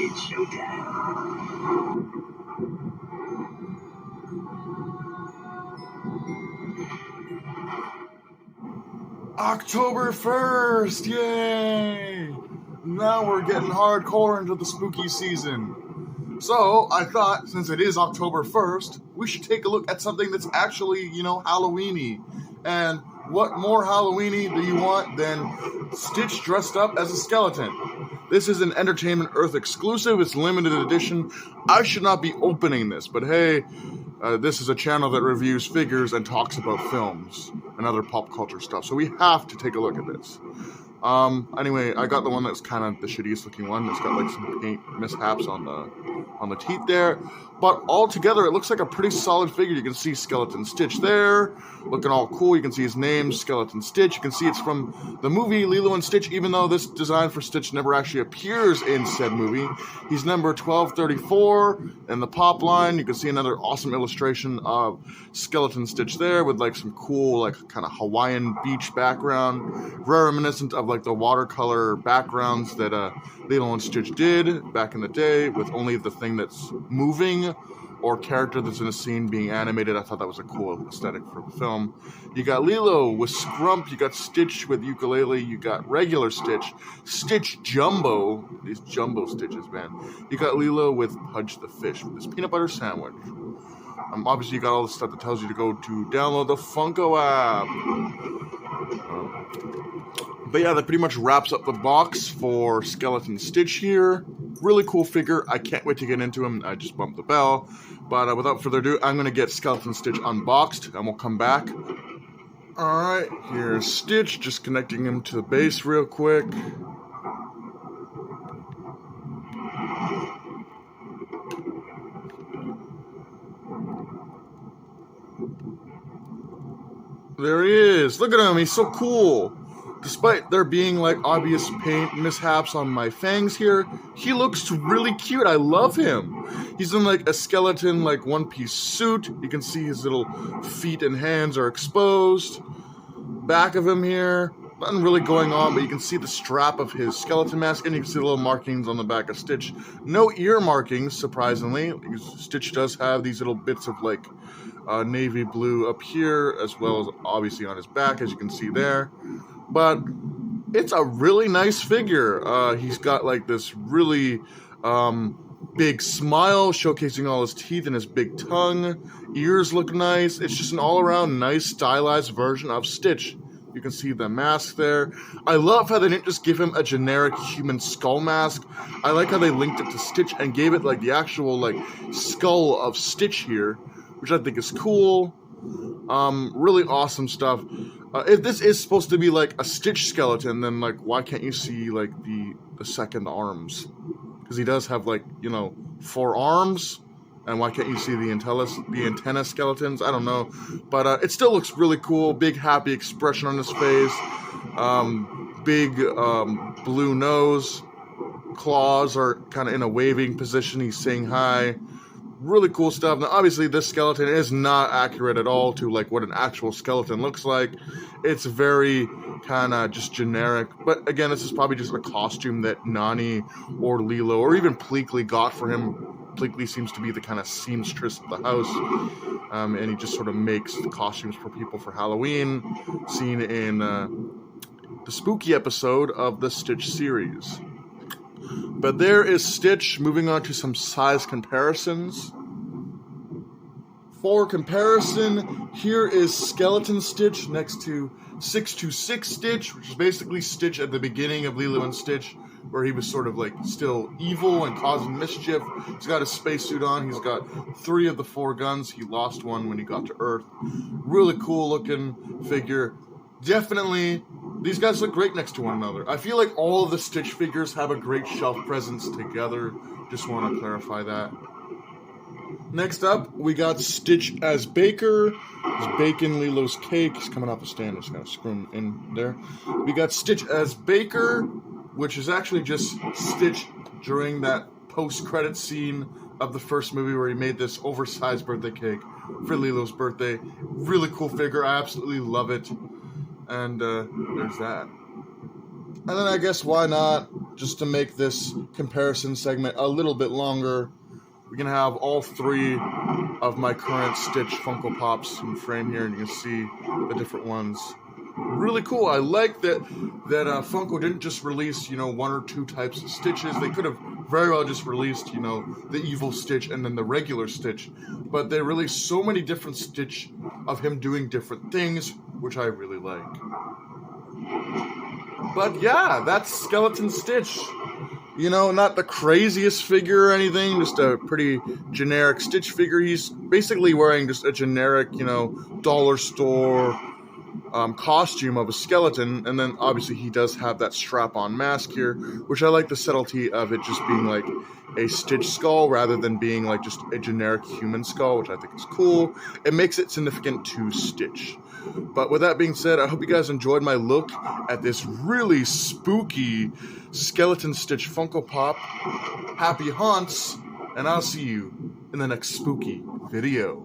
It's showtime. October 1st! Yay! Now we're getting hardcore into the spooky season. So, I thought, since it is October 1st, we should take a look at something that's actually, Halloween-y. And what more Halloween-y do you want than Stitch dressed up as a skeleton? This is an Entertainment Earth exclusive. It's limited edition. I should not be opening this, but hey, this is a channel that reviews figures and talks about films and other pop culture stuff, so we have to take a look at this. Anyway, I got the one that's kind of the shittiest looking one. It's got like some paint mishaps on the teeth there. But altogether, it looks like a pretty solid figure. You can see Skeleton Stitch there, looking all cool. You can see his name, Skeleton Stitch. You can see it's from the movie Lilo and Stitch, even though this design for Stitch never actually appears in said movie. He's number 1234 in the pop line. You can see another awesome illustration of Skeleton Stitch there with like some cool, like kind of Hawaiian beach background, reminiscent of like the watercolor backgrounds that Lilo and Stitch did back in the day, with only the thing that's moving or character that's in a scene being animated. I thought that was a cool aesthetic for the film. You got Lilo with Scrump, you got Stitch with ukulele, you got regular Stitch, Stitch Jumbo, these jumbo Stitches, man. You got Lilo with Pudge the Fish with his peanut butter sandwich. Obviously you got all the stuff that tells you to go to download the Funko app. But yeah, that pretty much wraps up the box for Skeleton Stitch here. Really cool figure. I can't wait to get into him. I just bumped the bell. But without further ado, I'm going to get Skeleton Stitch unboxed, and we'll come back. Alright, here's Stitch, just connecting him to the base real quick. There he is. Look at him. He's so cool. Despite there being like obvious paint mishaps on my fangs here, he looks really cute. I love him. He's in like a skeleton like one-piece suit. You can see his little feet and hands are exposed. Back of him here, nothing really going on, but you can see the strap of his skeleton mask, and you can see the little markings on the back of Stitch. No ear markings, surprisingly. Stitch does have these little bits of like navy blue up here, as well as obviously on his back, as you can see there. But it's a really nice figure. He's got like this really big smile showcasing all his teeth and his big tongue. Ears look nice. It's just an all-around nice stylized version of Stitch. You can see the mask there. I love how they didn't just give him a generic human skull mask. I like how they linked it to Stitch and gave it like the actual like skull of Stitch here, which I think is cool. Really awesome stuff. If this is supposed to be like a Stitch skeleton, then like why can't you see like the second arms? Because he does have like, 4 arms, and why can't you see the antenna skeletons? I don't know, but it still looks really cool. Big happy expression on his face. Big blue nose. Claws are kind of in a waving position. He's saying hi. Really cool stuff. Now, obviously, this skeleton is not accurate at all to like what an actual skeleton looks like. It's very kind of just generic. But again, this is probably just a costume that Nani or Lilo or even Pleakley got for him. Pleakley seems to be the kind of seamstress of the house, and he just sort of makes the costumes for people for Halloween, seen in the spooky episode of the Stitch series. But there is Stitch. Moving on to some size comparisons. For comparison, here is Skeleton Stitch next to 626 Stitch, which is basically Stitch at the beginning of Lilo and Stitch, where he was sort of like still evil and causing mischief. He's got his spacesuit on. He's got 3 of the 4 guns. He lost one when he got to Earth. Really cool looking figure. Definitely, these guys look great next to one another. I feel like all of the Stitch figures have a great shelf presence together. Just want to clarify that. Next up, we got Stitch as Baker. He's baking Lilo's cake. He's coming off a stand. I'm just going to screw him in there. We got Stitch as Baker, which is actually just Stitch during that post-credit scene of the first movie where he made this oversized birthday cake for Lilo's birthday. Really cool figure. I absolutely love it. And there's that. And then I guess why not, just to make this comparison segment a little bit longer, we can have all three of my current Stitch Funko Pops in frame here, and you can see the different ones. Really cool. I like that Funko didn't just release, one or two types of Stitches. They could have very well just released, the evil Stitch and then the regular Stitch. But they released so many different Stitch of him doing different things, which I really like. But yeah, that's Skeleton Stitch. Not the craziest figure or anything, just a pretty generic Stitch figure. He's basically wearing just a generic, dollar store costume of a skeleton, and then obviously he does have that strap-on mask here, which I like the subtlety of it just being like a Stitch skull rather than being like just a generic human skull, which I think is cool. It makes it significant to Stitch. But with that being said, I hope you guys enjoyed my look at this really spooky Skeleton Stitch Funko Pop. Happy haunts, and I'll see you in the next spooky video.